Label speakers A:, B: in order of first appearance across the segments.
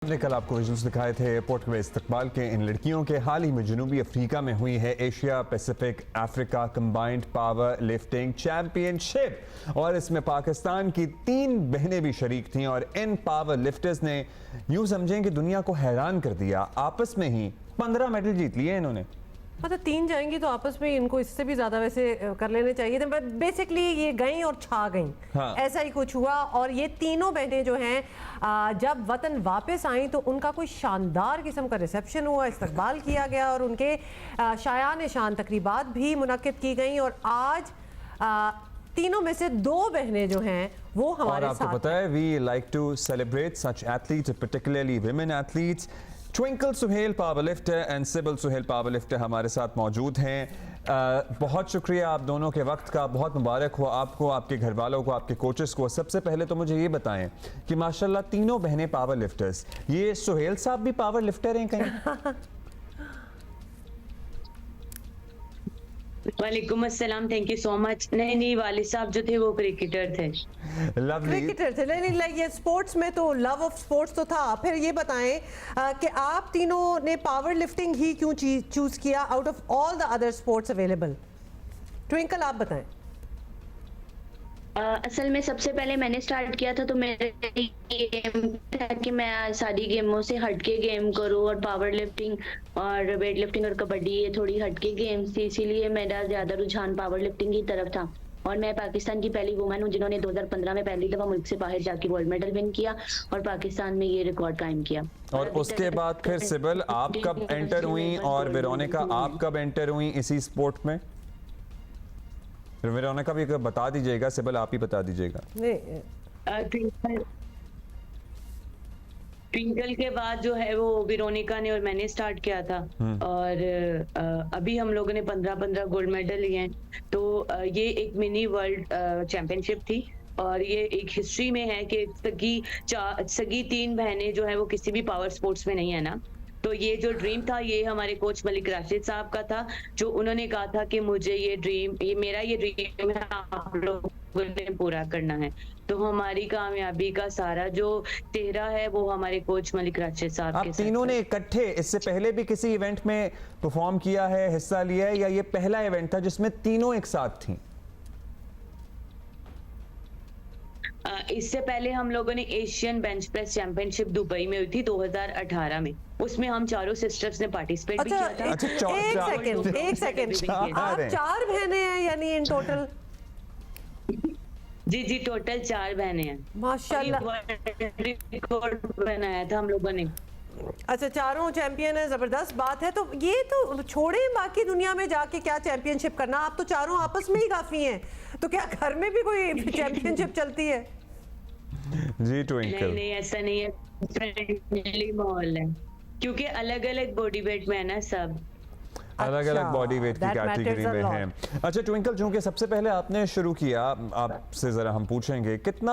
A: हमने कल आपको विजुअल्स दिखाए थे एयरपोर्ट में इस्तकबाल के इन लड़कियों के। हाल ही में जनूबी अफ्रीका में हुई है Asia Pacific Africa combined power lifting championship और इसमें पाकिस्तान की 3 बहनें भी शरीक थीं और इन पावर लिफ्टर्स ने यूं समझें कि दुनिया को हैरान कर दिया। आपस में ही 15 मेडल जीत लिए इन्होंने।
B: मतलब 3 जाएंगी तो आपस में इनको इससे भी ज्यादा वैसे कर लेने चाहिए थे, बट बेसिकली ये गई और छा गई।
A: हाँ।
B: ऐसा ही कुछ हुआ और ये तीनों बहनें जो हैं जब वतन वापस आई तो उनका कोई शानदार किस्म का रिसेप्शन हुआ, इस्तकबाल किया गया और उनके शायान शान तकरीबात भी मुनक्किद की गई। और आज तीनों में से 2 बहनें जो हैं वो हमारे
A: और आपको
B: साथ
A: पता है we like to celebrate such athletes, particularly women athletes. Twinkle Suhail power lifter and Sibal Suhail power lifter हमारे साथ मौजूद हैं। बहुत शुक्रिया आप दोनों के वक्त का, बहुत मुबारक हो आपको, आपके घर वालों को, आपके कोचेस को। सबसे पहले तो मुझे ये बताएं कि माशाल्लाह तीनों बहनें पावर लिफ्टर्स, ये सुहेल साहब भी पावर लिफ्टर हैं कहीं?
C: वालेकुम अस्सलाम, थैंक यू सो मच। नहीं, वालिद साहब जो थे वो क्रिकेटर थे।
A: लवली।
B: क्रिकेटर थे। नहीं, ये स्पोर्ट्स में तो लव ऑफ स्पोर्ट्स तो था। फिर ये बताएं कि आप तीनों ने पावर लिफ्टिंग ही क्यों चूज किया out of all the other sports available? Twinkle आप बताएं।
C: असल में सबसे पहले मैंने स्टार्ट किया था तो मेरा एम था कि मैं सारी गेमों से हटके गेम करूं और पावर लिफ्टिंग और वेट लिफ्टिंग और कबड्डी ये थोड़ी हटके गेम्स थी, इसीलिए मेरा ज्यादा रुझान पावर लिफ्टिंग की तरफ था। और मैं पाकिस्तान की पहली वुमेन हूं जिन्होंने 2015 में पहली दफा मुल्क से बाहर जाके गोल्ड मेडल विन किया और पाकिस्तान में ये रिकॉर्ड कायम किया।
A: और उसके बाद फिर सिबल आप कब एंटर हुई और वेरोनिका आप कब एंटर हुई इसी स्पोर्ट में? वेरोनिका भी बता दीजिएगा, सिबल आप ही बता दीजिएगा।
C: ट्विंकल के बाद जो है वो वेरोनिका ने और मैंने स्टार्ट किया था और अभी हम लोगों ने 15 गोल्ड मेडल लिए हैं। तो ये एक मिनी वर्ल्ड चैंपियनशिप थी और ये एक हिस्ट्री में है कि सगी 3 बहनें जो है वो किसी भी पावर स्पोर्ट्स में नहीं है ना। तो ये जो ड्रीम था ये हमारे कोच मलिक राशिद साहब का था, जो उन्होंने कहा था कि मुझे ये मेरा ड्रीम है आप लोगों ने पूरा करना है। तो हमारी कामयाबी का सारा जो चेहरा है वो हमारे कोच मलिक राशिद साहब के साथ।
A: तीनों ने इकट्ठे इससे पहले भी किसी इवेंट में परफॉर्म किया है, हिस्सा लिया है, या ये पहला इवेंट था जिसमें तीनों एक साथ थी?
C: इससे पहले हम लोगों ने Asian bench press championship Dubai में हुई थी 2018 में, उसमें हम चारों सिस्टर्स ने पार्टिसिपेट भी किया था।
B: एक सेकंड आप 4 बहनें हैं यानी इन टोटल?
C: जी टोटल 4 बहनें हैं
B: माशाल्लाह।
C: रिकॉर्ड बनाया था हम लोगों ने।
B: अच्छा, चारों चैंपियन है, जबरदस्त बात है। तो ये तो छोड़े बाकी दुनिया में जाके क्या चैंपियनशिप करना, आप तो चारों आपस में ही काफी हैं। तो क्या घर में भी कोई चैंपियनशिप चलती है?
A: जी ट्विंकल।
C: नहीं ऐसा नहीं है, फ्रेंडली माहौल है क्योंकि अलग अलग बॉडी वेट में है ना, सब
A: अलग अलग बॉडी वेट की कैटेगरी में हैं। अच्छा ट्विंकल, चूंकि सबसे पहले आपने शुरू किया, आपसे ज़रा हम पूछेंगे कितना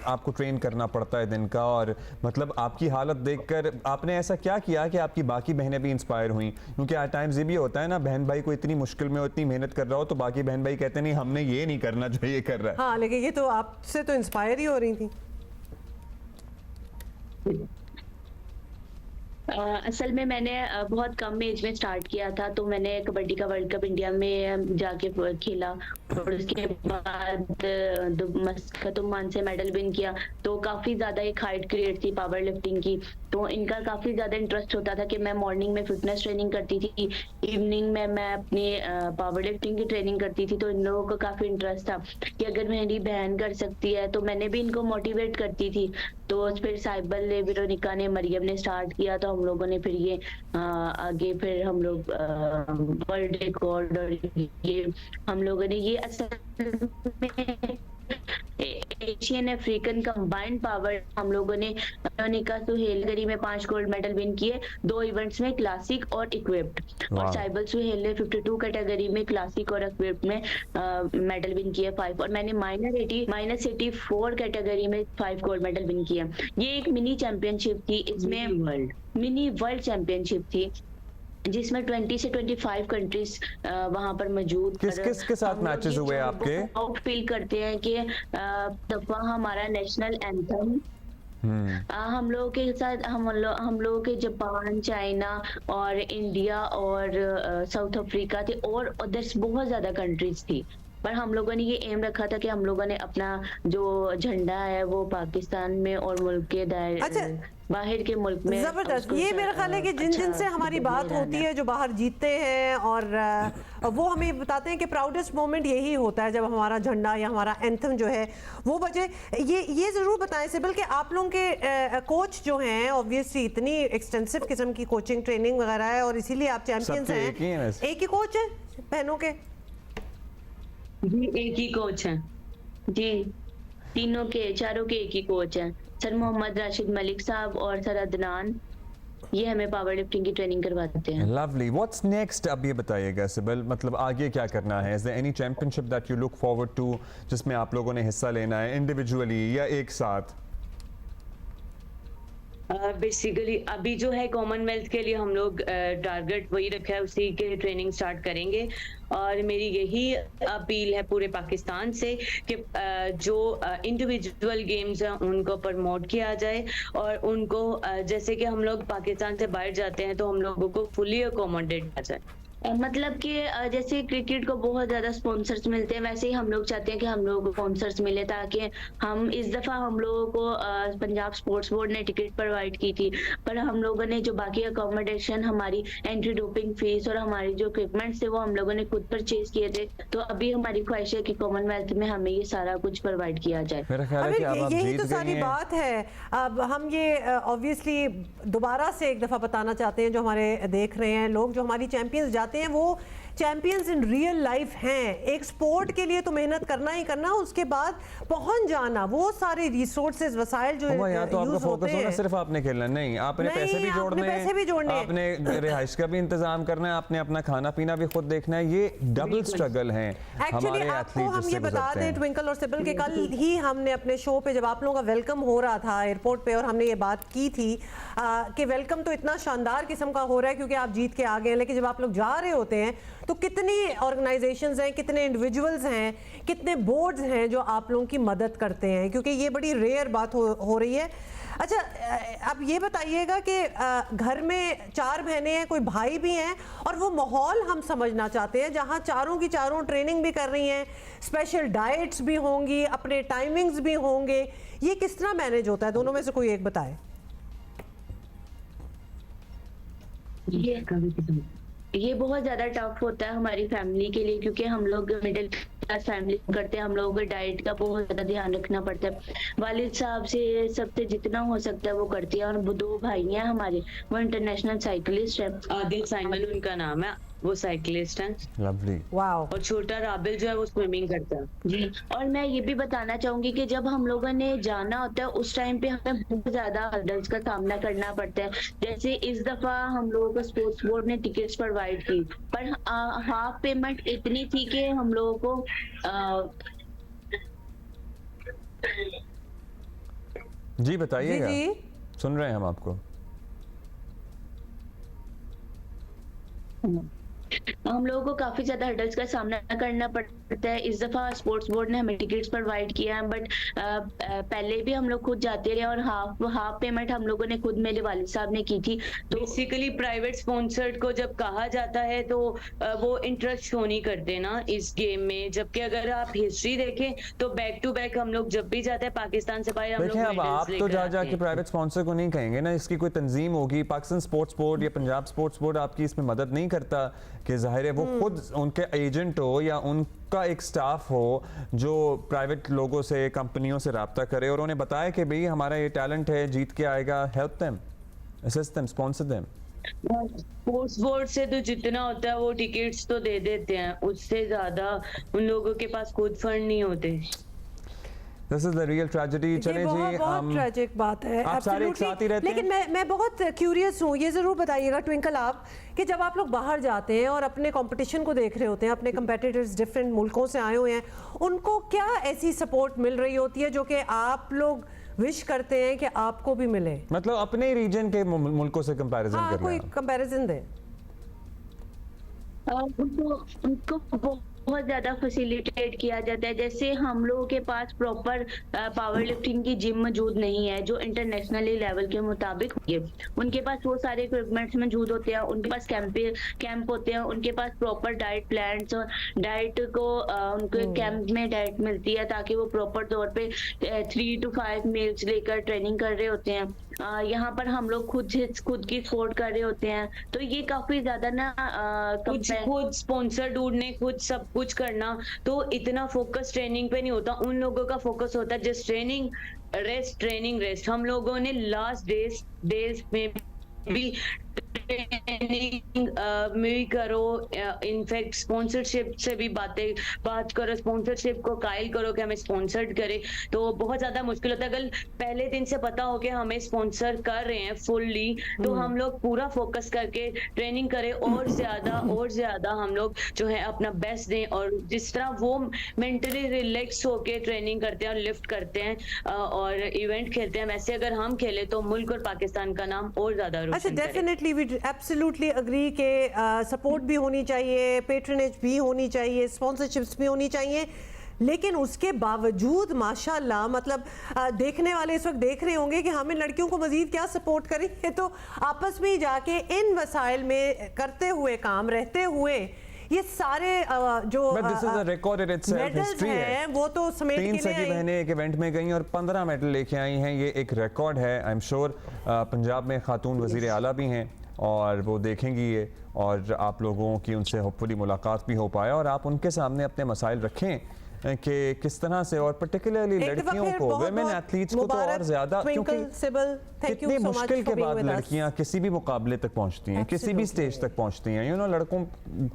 A: आपको ट्रेन करना पड़ता है दिन का, और मतलब आपकी हालत देखकर आपने ऐसा क्या किया कि आपकी बाकी बहनें भी इंस्पायर हुई? क्योंकि एट टाइम्स ये भी होता है ना, बहन भाई को इतनी मुश्किल में हो, इतनी मेहनत कर रहा हो तो बाकी बहन भाई कहते नहीं हमने ये नहीं करना जो ये कर रहा है।
B: हाँ, लेकिन ये तो आपसे तो इंस्पायर ही हो रही थी।
C: असल में मैंने बहुत कम एज में स्टार्ट किया था, तो मैंने कबड्डी का वर्ल्ड कप इंडिया में जाके खेला और उसके बाद मस्कत ओमान से मेडल विन किया। तो काफी ज्यादा एक हाइट क्रिएट थी पावर लिफ्टिंग की, तो इनका काफी ज्यादा इंटरेस्ट होता था कि मैं मॉर्निंग में फिटनेस ट्रेनिंग करती थी, इवनिंग में मैं अपनी पावर लिफ्टिंग की ट्रेनिंग करती थी। तो इन लोगों को काफी इंटरेस्ट था कि अगर मेरी बहन कर सकती है तो मैंने भी इनको मोटिवेट करती थी। तो फिर साइबल ने, वेरोनिका ने, मरियम ने स्टार्ट किया, तो हम लोगों ने फिर ये आगे फिर हम लोग वर्ल्ड रिकॉर्ड और ये हम लोगों ने ये असल में एशियन अफ्रीकन कंबाइंड पावर हम लोगों ने वेरोनिका सुहेल में 5 गोल्ड मेडल विन किए 2 इवेंट्स में, क्लासिक और इक्विप्ड। और साइबल सुहेल ने 52 कैटेगरी में क्लासिक और इक्विप्ड में मेडल विन किए 5, और मैंने -84 कैटेगरी में 5 गोल्ड मेडल विन किए। ये एक मिनी चैंपियनशिप थी, इसमें मिनी वर्ल्ड चैंपियनशिप थी जिसमें 20 से 25 कंट्रीज वहां पर मौजूद।
A: किस के साथ मैचेस हुए आपके?
C: फील करते हैं कि दफा हमारा नेशनल एंथम हम लोगों के साथ हम लोगों के जापान, चाइना और इंडिया और साउथ अफ्रीका थे और अदर्स बहुत ज्यादा कंट्रीज थी, पर हम लोगों ने ये एम रखा था कि हम लोगों ने अपना जो झंडा है वो पाकिस्तान में और मुल्क के
B: अच्छा,
C: बाहर के मुल्क में
B: जबरदस्त। ये मेरा ख्याल है कि जिन जिन से हमारी बात होती है, जो बाहर जीतते हैं, और वो हमें बताते हैं कि प्राउडेस्ट मोमेंट यही होता है जब हमारा झंडा या हमारा एंथम जो है वो बजे। ये ज़रूर बताएं सिबिल कि आप लोगों के कोच जो हैं, ऑब्वियसली इतनी एक्सटेंसिव किस्म की कोचिंग ट्रेनिंग वगैरह है और इसीलिए आप चैंपियंस हैं। एक ही कोच है बहनों के?
C: जी एक ही कोच है जी, तीनों के चारों के एक ही कोच हैं, सर मोहम्मद राशिद मलिक साहब और सर अदनान, ये हमें पावर लिफ्टिंग की ट्रेनिंग करवाते हैं।
A: लवली। व्हाट्स नेक्स्ट, अब ये बताइएगा सिबिल, मतलब आगे क्या करना है? Is there any championship that you look forward to, जिसमें आप लोगों ने हिस्सा लेना है इंडिविजुअली या एक साथ?
D: बेसिकली अभी जो है कॉमनवेल्थ के लिए हम लोग टारगेट वही रखा है, उसी के ट्रेनिंग स्टार्ट करेंगे। और मेरी यही अपील है पूरे पाकिस्तान से कि जो इंडिविजुअल गेम्स हैं उनको प्रमोट किया जाए और उनको जैसे कि हम लोग पाकिस्तान से बाहर जाते हैं तो हम लोगों को फुली अकोमोडेट किया जाए।
C: मतलब कि जैसे क्रिकेट को बहुत ज्यादा स्पॉन्सर्स मिलते हैं, वैसे ही हम लोग चाहते हैं कि हम लोगों को स्पॉन्सर्स मिले, ताकि हम इस दफा हम लोगों को पंजाब स्पोर्ट्स बोर्ड ने टिकट प्रोवाइड की थी, पर हम लोगों ने जो बाकी अकोमोडेशन, हमारी एंट्री डोपिंग फीस और हमारी जो इक्विपमेंट्स थे वो हम लोगों ने खुद परचेज किए थे। तो अभी हमारी ख्वाहिश है कि कॉमनवेल्थ में हमें ये सारा कुछ प्रोवाइड किया जाए।
A: मेरा ख्याल है कि अब आप
B: यही
A: जीत
B: तो सारी
A: गई हैं।
B: बात है। अब हम ये ऑब्वियसली दोबारा से एक दफ़ा बताना चाहते हैं, जो हमारे देख रहे हैं लोग, जो हमारी चैंपियंस जाते हैं वो चैंपियंस इन रियल लाइफ हैं। एक स्पोर्ट के लिए तो मेहनत करना ही करना, उसके बाद पहुंच जाना, वो सारे रिसोर्सेज, वसाइल जो
A: यहाँ तो आपका फोकस होना सिर्फ आपने खेलना नहीं, आपने
B: नहीं,
A: पैसे भी जोड़ने हैं, आपने रिहाइश का भी इंतजाम करना है, आपने अपना खाना पीना भी खुद देखना है। ये डबल स्ट्रगल है
B: एक्चुअली।
A: हमारे
B: आपको
A: एथलीट
B: हम ये बता दें ट्विंकल और सिबिल के कल ही हमने अपने शो पे जब आप लोगों का वेलकम हो रहा था एयरपोर्ट पे, और हमने ये बात की थी कि वेलकम तो इतना शानदार किस्म का हो रहा है क्योंकि आप जीत के आ गए हैं, लेकिन जब आप लोग जा रहे होते हैं तो कितनी ऑर्गेनाइजेशंस हैं, कितने इंडिविजुअल्स हैं, कितने बोर्ड्स हैं जो आप लोगों की मदद करते हैं, क्योंकि ये बड़ी रेयर बात हो रही है। अच्छा, अब ये बताइएगा कि घर में 4 बहनें हैं, कोई भाई भी हैं, और वो माहौल हम समझना चाहते हैं जहाँ चारों की चारों ट्रेनिंग भी कर रही हैं, स्पेशल डाइट्स भी होंगी, अपने टाइमिंग्स भी होंगे, ये किस तरह मैनेज होता है? दोनों में से कोई एक बताए।
C: ये बहुत ज्यादा टफ होता है हमारी फैमिली के लिए, क्योंकि हम लोग मिडिल क्लास फैमिली करते हैं, हम लोगों को डाइट का बहुत ज्यादा ध्यान रखना पड़ता है। वालिद साहब से सबसे जितना हो सकता है वो करती है, और वो 2 भाई हैं हमारे, वो इंटरनेशनल साइकिलिस्ट है।
D: आदिल साइमन उनका नाम है, वो साइकिलिस्ट हैं।
A: लवली।
B: वाओ।
D: और छोटा राबिल जो है वो स्विमिंग करता है
C: जी। और मैं ये भी बताना चाहूंगी कि जब हम लोगों ने जाना होता है उस टाइम पे हमें बहुत ज्यादा हर्डल्स का सामना करना पड़ता है। जैसे इस दफा हम लोगों को स्पोर्ट्स बोर्ड ने टिकट्स प्रोवाइड की, पर हाफ पेमेंट इतनी थी कि हम लोगों को
A: जी बताइएगा,
B: जी।
A: सुन रहे हैं हम आपको।
C: हम लोगों को काफी ज्यादा हर्डल्स का सामना करना पड़ता है। इस दफा स्पोर्ट्स बोर्ड ने हमें टिकट्स प्रोवाइड किया है, बट पहले भी हम लोग खुद जाते रहे और हाफ पेमेंट हम लोगों ने खुद मेरे वालिद साहब ने की थी।
D: तो बेसिकली प्राइवेट स्पॉन्सर्ड को जब कहा जाता है तो वो इंटरेस्ट शो नहीं करते ना इस गेम में, जबकि अगर आप हिस्ट्री देखें तो बैक टू बैक हम लोग जब भी जाते हैं पाकिस्तान से बाहर, हम लोग
A: अब आप तो जा के
D: हैं।
A: प्राइवेट स्पॉन्सर को नहीं कहेंगे ना, इसकी कोई तंजीम होगी, पाकिस्तान स्पोर्ट्स बोर्ड या पंजाब स्पोर्ट्स बोर्ड आपकी इसमें मदद नहीं करता कि जाहिर है वो खुद उनके एजेंट हो या उनका एक स्टाफ हो जो प्राइवेट लोगों से, कंपनियों से रब्ता करे और उन्हें बताए कि भाई हमारा ये टैलेंट है, जीत के आएगा, help them, assist them, sponsor them.
D: Sports board से तो जितना होता है वो टिकट्स तो दे देते हैं, उससे ज्यादा उन लोगों के पास खुद फंड नहीं होते।
A: This is the real tragedy। चले जी,
B: बहुत ट्रेजिक बात है।
A: आप सारे एक साथ ही रहते
B: लेकिन मैं बहुत क्यूरियस हूँ, ये ज़रूर बताइएगा ट्विंकल आप, कि जब आप लोग बाहर जाते हैं और अपने कंपटीशन को देख रहे होते हैं, अपने कंपेटिटर्स डिफरेंट मुल्कों से आए हुए हैं, उनको क्या ऐसी सपोर्ट मिल रही होती है जो कि आप लोग विश करते हैं कि आपको भी मिले?
A: मतलब अपने रीजन के मुल्कों से कंपैरिजन
B: हाँ,
A: कर
B: कोई कंपैरिजन दे।
C: उनको बहुत ज्यादा फैसिलिटेट किया जाता है। जैसे हम लोगों के पास प्रॉपर पावर लिफ्टिंग की जिम मौजूद नहीं है जो इंटरनेशनली लेवल के मुताबिक होगी। उनके पास वो सारे इक्विपमेंट्स मौजूद होते हैं, उनके पास कैंप होते हैं, उनके पास प्रॉपर डाइट प्लान्स और डाइट को उनको कैंप में डाइट मिलती है ताकि वो प्रॉपर तौर पे 3 to 5 मील्स लेकर ट्रेनिंग कर रहे होते हैं। यहाँ पर हम लोग खुद की सपोर्ट कर रहे होते हैं, तो ये काफी ज्यादा ना
D: खुद स्पॉन्सर ढूंढने, खुद सब कुछ करना, तो इतना फोकस ट्रेनिंग पे नहीं होता। उन लोगों का फोकस होता है जस्ट ट्रेनिंग रेस्ट। हम लोगों ने लास्ट डेज में भी ट्रेनिंग में करो, इनफैक्ट स्पॉन्सरशिप से भी बात करो, स्पॉन्सरशिप को कायल करो कि हमें स्पॉन्सर्ड करे, तो बहुत ज्यादा मुश्किल होता है। अगर पहले दिन से पता हो कि हमें स्पॉन्सर कर रहे हैं फुल्ली, तो हम लोग पूरा फोकस करके ट्रेनिंग करें और ज्यादा हम लोग जो है अपना बेस्ट दें। और जिस तरह वो मेंटली रिलैक्स होके ट्रेनिंग करते हैं और लिफ्ट करते हैं और इवेंट खेलते हैं, वैसे अगर हम खेले तो मुल्क और पाकिस्तान का नाम और ज्यादा
B: अच्छा,
D: रोशन करें।
B: डेफिनेटली वी एब्सोल्युटली अग्री के सपोर्ट भी होनी चाहिए, पेट्रनेज भी होनी चाहिए, स्पॉन्सरशिप्स भी होनी चाहिए, लेकिन उसके बावजूद माशाल्लाह मतलब देखने वाले इस वक्त देख रहे होंगे कि हमें लड़कियों को मजीद क्या सपोर्ट करेंगे, तो आपस में ही जाके इन वसाइल में करते हुए काम रहते हुए ये सारे जो मेडल्स हैं वो तो समेट के
A: सगी बहनें एक इवेंट में गई और 15 मेडल लेके आई हैं। ये एक रिकॉर्ड है। आई एम श्योर पंजाब में खातून वजीर आला भी हैं और वो देखेंगी ये, और आप लोगों की उनसे होपफुली मुलाकात भी हो पाए और आप उनके सामने अपने मसाइल रखें कि किस तरह से, और पर्टिकुलरली लड़कियों को, वेमेन एथलीट्स को तो और ज्यादा, क्योंकि कितनी मुश्किल के बाद लड़कियां किसी भी मुकाबले तक पहुंचती हैं, किसी भी स्टेज तक पहुंचती हैं, यू नो, लड़कों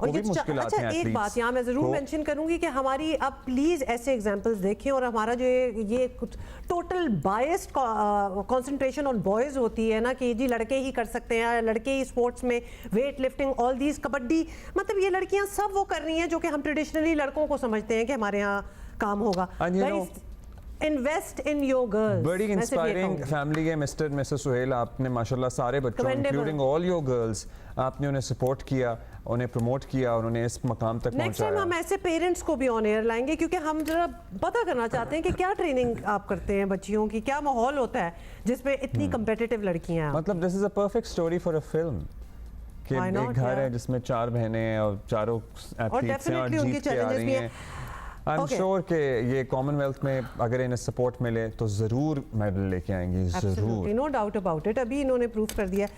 A: को भी मुश्किलात हैं।
B: एक बात यहाँ मैं जरूर मेंशन करूंगी कि हमारी अब प्लीज ऐसे एग्जांपल्स देखें, और हमारा जो ये total biased concentration on boys होती है ना कि जी लड़के ही कर सकते हैं, लड़के ही स्पोर्ट्स में, weight lifting, all these, kabaddi, मतलब ये लड़कियां सब वो कर रही हैं जो कि हम ट्रेडिशनली लड़कों को समझते हैं कि हमारे यहाँ काम होगा। Invest in your girls.
A: बड़ी इंस्पायरिंग फैमिली है मिस्टर मिसेस सुहेल। आपने माशाल्लाह सारे बच्चों इंक्लूडिंग ऑल योर गर्ल्स, आपने उन्हें सपोर्ट किया, उन्हें प्रमोट किया, उन्होंने इस मकाम तक पहुंचाया।
B: नेक्स्ट टाइम हम ऐसे पेरेंट्स को भी ऑन एयर लाएंगे क्योंकि हम जरा पता करना चाहते हैं कि क्या ट्रेनिंग आप करते हैं बच्चियों की, क्या माहौल होता है जिसमें इतनी कम्पिटिटिव लड़कियां हैं।
A: मतलब this is a perfect story for a film कि एक घर है जिसमें 4 बहनें हैं और चारों एथलीट्स हैं और जीत के आ रही हैं। आई एम श्योर कि ये कॉमनवेल्थ में अगर इन्हें सपोर्ट मिले तो जरूर मेडल लेके आएंगी, जरूर,
B: नो डाउट अबाउट इट। अभी इन्होंने प्रूफ कर दिया।